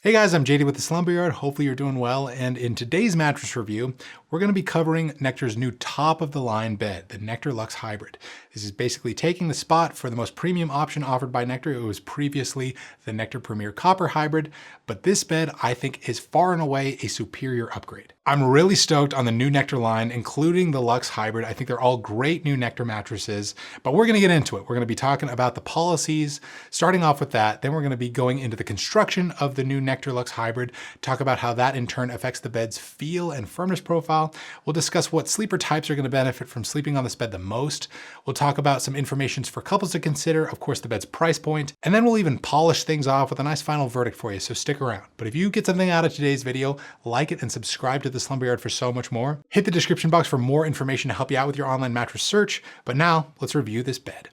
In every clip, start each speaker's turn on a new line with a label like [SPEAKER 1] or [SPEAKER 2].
[SPEAKER 1] Hey guys, I'm JD with the Slumber Yard. Hopefully you're doing well. And in today's mattress review, we're going to be covering Nectar's new top-of-the-line bed, the Nectar Luxe Hybrid. This is basically taking the spot for the most premium option offered by Nectar. It was previously the Nectar Premier Copper Hybrid, but this bed I think is far and away a superior upgrade. I'm really stoked on the new Nectar line, including the Luxe Hybrid. I think they're all great new Nectar mattresses, but we're going to get into it. We're going to be talking about the policies, starting off with that. Then we're going to be going into the construction of the new Nectar Luxe Hybrid, talk about how that in turn affects the bed's feel and firmness profile. We'll discuss what sleeper types are going to benefit from sleeping on this bed the most. We'll talk about some information for couples to consider, of course, the bed's price point, and then we'll even polish things off with a nice final verdict for you, so stick around. But if you get something out of today's video, like it and subscribe to the Slumber Yard for so much more. Hit the description box for more information to help you out with your online mattress search. But now, let's review this bed.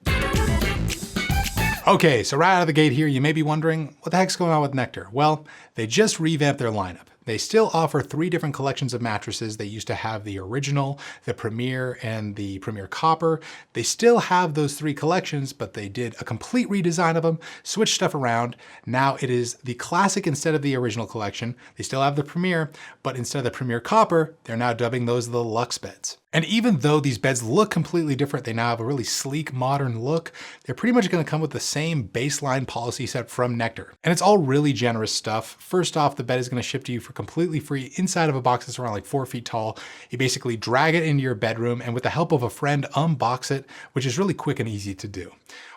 [SPEAKER 1] Okay, so right out of the gate here, you may be wondering, what the heck's going on with Nectar? Well, they just revamped their lineup. They still offer 3 different collections of mattresses. They used to have the original, the Premier, and the Premier Copper. They still have those 3 collections, but they did a complete redesign of them, switched stuff around. Now it is the classic instead of the original collection. They still have the Premier, but instead of the Premier Copper, they're now dubbing those the Luxe beds. And even though these beds look completely different, they now have a really sleek, modern look, they're pretty much gonna come with the same baseline policy set from Nectar. And it's all really generous stuff. First off, the bed is gonna ship to you for completely free inside of a box that's around like 4 feet tall. You basically drag it into your bedroom and with the help of a friend, unbox it, which is really quick and easy to do.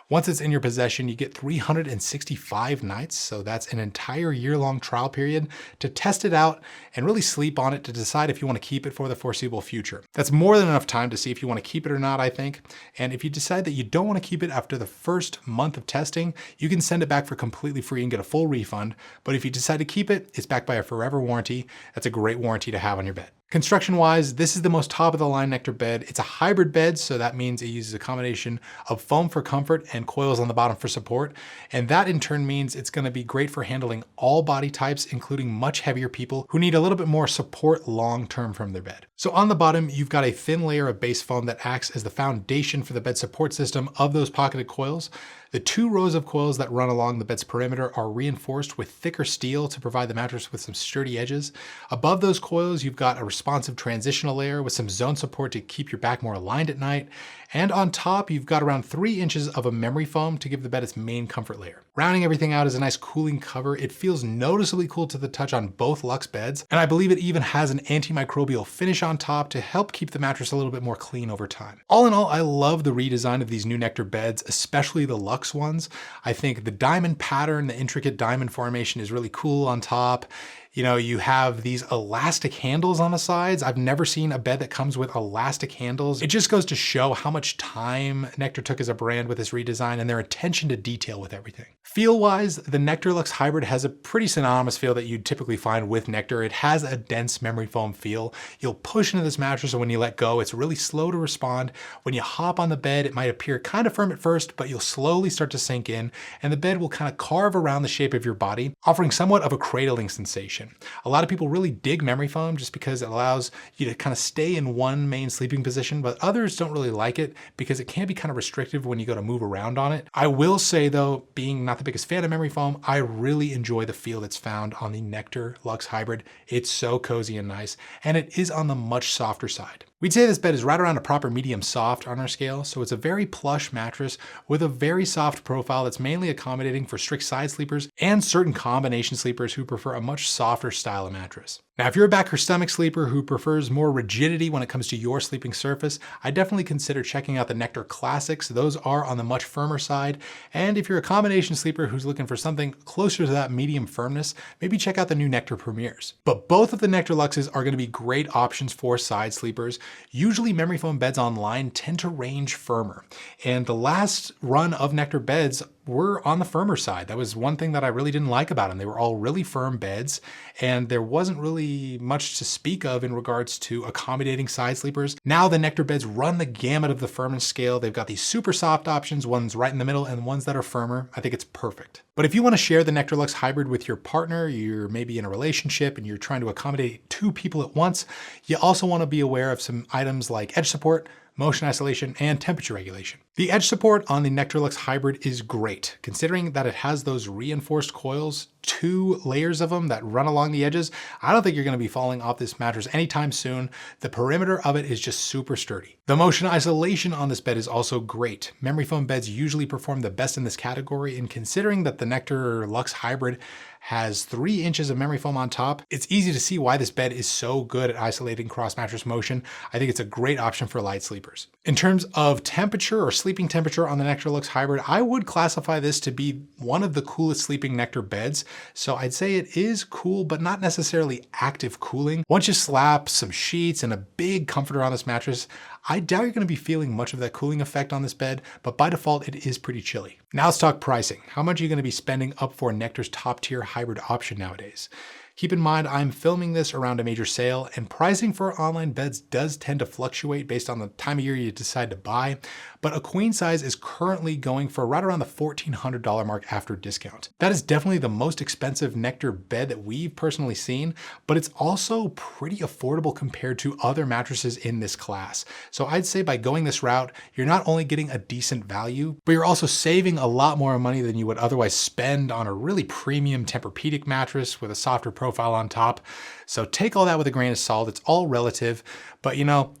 [SPEAKER 1] Once it's in your possession, you get 365 nights, so that's an entire year-long trial period to test it out and really sleep on it to decide if you want to keep it for the foreseeable future. That's more than enough time to see if you want to keep it or not, I think. And if you decide that you don't want to keep it after the first month of testing, you can send it back for completely free and get a full refund. But if you decide to keep it, it's backed by a forever warranty. That's a great warranty to have on your bed. Construction-wise, this is the most top-of-the-line Nectar bed. It's a hybrid bed, so that means it uses a combination of foam for comfort and coils on the bottom for support. And that in turn means it's gonna be great for handling all body types, including much heavier people who need a little bit more support long-term from their bed. So on the bottom, you've got a thin layer of base foam that acts as the foundation for the bed support system of those pocketed coils. The 2 rows of coils that run along the bed's perimeter are reinforced with thicker steel to provide the mattress with some sturdy edges. Above those coils, you've got a responsive transitional layer with some zone support to keep your back more aligned at night. And on top, you've got around 3 inches of a memory foam to give the bed its main comfort layer. Rounding everything out is a nice cooling cover. It feels noticeably cool to the touch on both Luxe beds, and I believe it even has an antimicrobial finish on top to help keep the mattress a little bit more clean over time. All in all, I love the redesign of these new Nectar beds, especially the Luxe ones. I think the diamond pattern, the intricate diamond formation is really cool on top. You know, you have these elastic handles on the sides. I've never seen a bed that comes with elastic handles. It just goes to show how much time Nectar took as a brand with this redesign and their attention to detail with everything. Feel-wise, the Nectar Luxe Hybrid has a pretty synonymous feel that you'd typically find with Nectar. It has a dense memory foam feel. You'll push into this mattress and when you let go, it's really slow to respond. When you hop on the bed, it might appear kind of firm at first, but you'll slowly start to sink in and the bed will kind of carve around the shape of your body, offering somewhat of a cradling sensation. A lot of people really dig memory foam just because it allows you to kind of stay in one main sleeping position, but others don't really like it because it can be kind of restrictive when you go to move around on it. I will say though, being not the biggest fan of memory foam, I really enjoy the feel that's found on the Nectar Luxe Hybrid. It's so cozy and nice, and it is on the much softer side. We'd say this bed is right around a proper medium soft on our scale, so it's a very plush mattress with a very soft profile that's mainly accommodating for strict side sleepers and certain combination sleepers who prefer a much softer style of mattress. Now, if you're a back or stomach sleeper who prefers more rigidity when it comes to your sleeping surface, I definitely consider checking out the Nectar Classics. Those are on the much firmer side. And if you're a combination sleeper who's looking for something closer to that medium firmness, maybe check out the new Nectar Premiers. But both of the Nectar Luxes are gonna be great options for side sleepers. Usually memory foam beds online tend to range firmer. And the last run of Nectar beds were on the firmer side. That was one thing that I really didn't like about them. They were all really firm beds and there wasn't really much to speak of in regards to accommodating side sleepers. Now the Nectar beds run the gamut of the firmness scale. They've got these super soft options, ones right in the middle and ones that are firmer. I think it's perfect. But if you want to share the Nectar Luxe Hybrid with your partner, you're maybe in a relationship and you're trying to accommodate 2 people at once, you also want to be aware of some items like edge support, motion isolation, and temperature regulation. The edge support on the Nectar Luxe Hybrid is great, considering that it has those reinforced coils, 2 layers of them that run along the edges. I don't think you're going to be falling off this mattress anytime soon. The perimeter of it is just super sturdy. The motion isolation on this bed is also great. Memory foam beds usually perform the best in this category, and considering that the Nectar Luxe Hybrid has 3 inches of memory foam on top, it's easy to see why this bed is so good at isolating cross mattress motion. I think it's a great option for light sleepers. In terms of temperature or sleeping temperature on the Nectar Luxe Hybrid, I would classify this to be one of the coolest sleeping Nectar beds. So I'd say it is cool, but not necessarily active cooling. Once you slap some sheets and a big comforter on this mattress, I doubt you're going to be feeling much of that cooling effect on this bed, but by default, it is pretty chilly. Now let's talk pricing. How much are you going to be spending up for Nectar's top tier hybrid option nowadays? Keep in mind, I'm filming this around a major sale, and pricing for online beds does tend to fluctuate based on the time of year you decide to buy, but a queen size is currently going for right around the $1,400 mark after discount. That is definitely the most expensive Nectar bed that we've personally seen, but it's also pretty affordable compared to other mattresses in this class. So I'd say by going this route, you're not only getting a decent value, but you're also saving a lot more money than you would otherwise spend on a really premium Tempur-Pedic mattress with a softer profile on top. So take all that with a grain of salt. It's all relative, but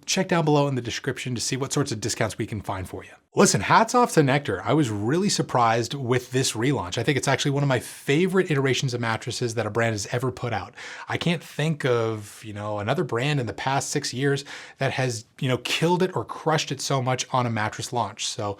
[SPEAKER 1] check down below in the description to see what sorts of discounts we can find for you. Listen, hats off to Nectar. I was really surprised with this relaunch. I think it's actually one of my favorite iterations of mattresses that a brand has ever put out. I can't think of, another brand in the past 6 years that has, killed it or crushed it so much on a mattress launch. So,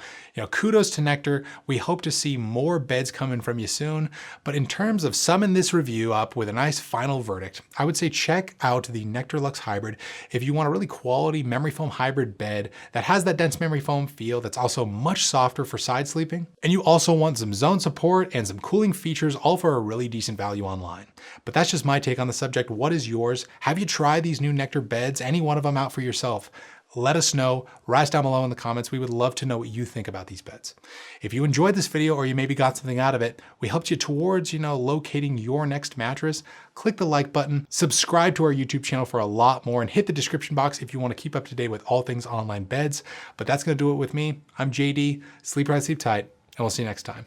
[SPEAKER 1] kudos to Nectar. We hope to see more beds coming from you soon. But in terms of summing this review up with a nice final verdict, I would say check out the Nectar Luxe Hybrid if you want a really quality memory foam hybrid bed that has that dense memory foam feel that's also much softer for side sleeping. And you also want some zone support and some cooling features, all for a really decent value online. But that's just my take on the subject. What is yours? Have you tried these new Nectar beds? Any one of them out for yourself? Let us know. Write us down below in the comments. We would love to know what you think about these beds. If you enjoyed this video or you maybe got something out of it, we helped you towards, locating your next mattress, click the like button, subscribe to our YouTube channel for a lot more, and hit the description box if you want to keep up to date with all things online beds. But that's going to do it with me. I'm JD. Sleep right, sleep tight, and we'll see you next time.